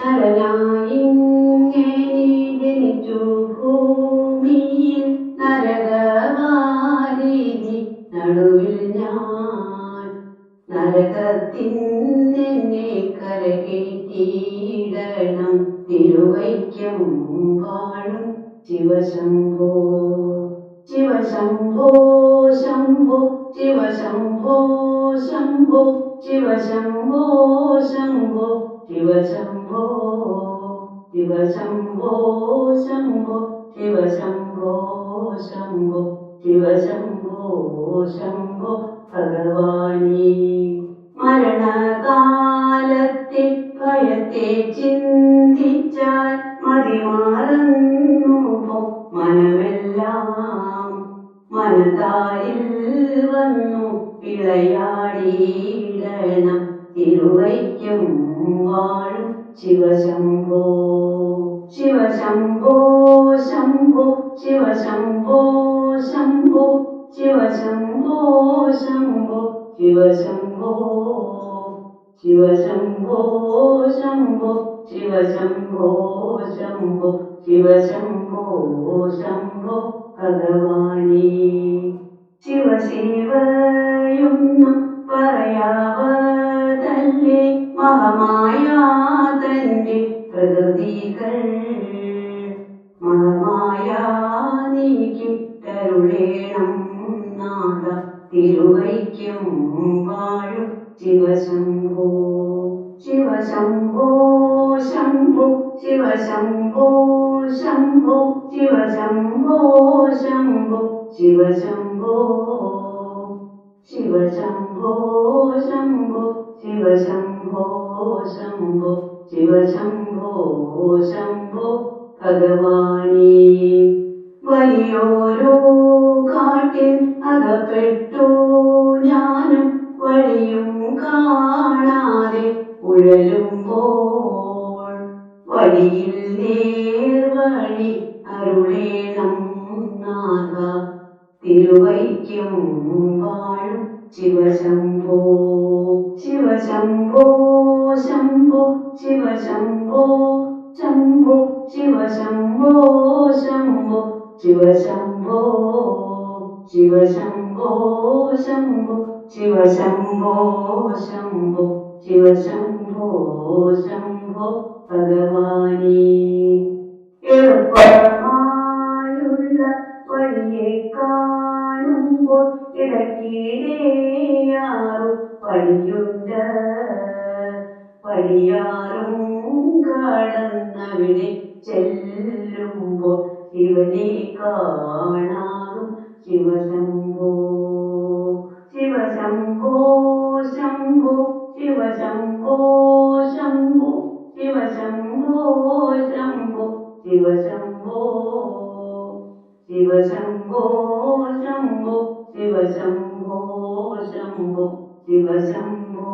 നരനായിങ്ങനെ ജനിച്ചു ഭൂമിയിൽ നരകവാരീതി നടുവിൽ ഞാൻ. നരകത്തിന്നെന്നെ കരകേറ്റിയിടണം തിരുവൈക്കം വാഴും ശിവശംഭോ. ശിവശംഭോ ശംഭോ ശിവശംഭോ ശംഭോ ശിവശംഭോ ശംഭോ ശിവശംഭോ ശിവശംഭോ ശംഭോ ശിവശംഭോ ശംഭോ ശിവശംഭോ ശംഭോ ഭഗവാനേ. മരണകാലത്തെ ഭയത്തെ ചിന്തിച്ചാൽ മതിമാറുന്നു പോ മനമെല്ലാം. മനതാരിൽ വന്നു വിളയാടിയിടണം തിരുവൈക്കം വാഴും ശിവശംഭോ. ശിവശംഭോ ശംഭോ ശിവശംഭോ ശംഭോ ശിവശംഭോ ശംഭോ ശിവശംഭോ ശിവശംഭോ ശംഭോ ശിവശംഭോ ശംഭോ ശിവശംഭോ ശംഭോ ഭഗവാനേ. ശിവശിവയൊന്നും പറയാവതല്ലേ മഹമായ തന്റെ പ്രകൃതികൾ. മഹമായ നീക്കിട്ടരുളേണം നാഥ തിരുവൈക്കം വാഴും ശിവശംഭോ. ശിവശംഭോ ശംഭോ ശിവശംഭോ ശംഭോ ശിവശംഭോ ശംഭോ ശിവശംഭോ ശിവശംഭോ ശംഭോ ശിവശംഭോ ശംഭോ ശിവശംഭോ ശംഭോ ഭഗവാനേ. വലിയോരോ കാട്ടിൽ അകപ്പെട്ടു ഞാനും വഴിയും കാണാതെ ഉഴലുമ്പോൾ. വഴിയിൽ നേർവഴി അരുളേണം നാഥ തിരുവൈക്കം വാഴും ശിവശംഭോ. ശിവശംഭോ ശംഭോ ശിവശംഭോ ശംഭോ ശിവശംഭോ ശംഭോ ശിവശംഭോ ശിവശംഭോ ശംഭോ ശിവശംഭോ ശംഭോ ശിവശംഭോ ശംഭോ ഭഗവാനേ. എളുപ്പമായുള്ള വഴിയെ കാണുമ്പോൾ ഇടയ്ക്കിടെയാറു പടിയുണ്ട്. പടിയാറും കടന്നവിടെ ചെല്ലുമ്പോൾ ശിവനെ കാണാകും ശിവശംഭോ. ശിവശംഭോ ശംഭോ ശിവശംഭോ ശംഭോ ശിവശംഭോ ശംഭോ ശിവശംഭോ ശിവശംഭോ ശംഭോ ശിവശംഭോ ശംഭോ ശിവശംഭോ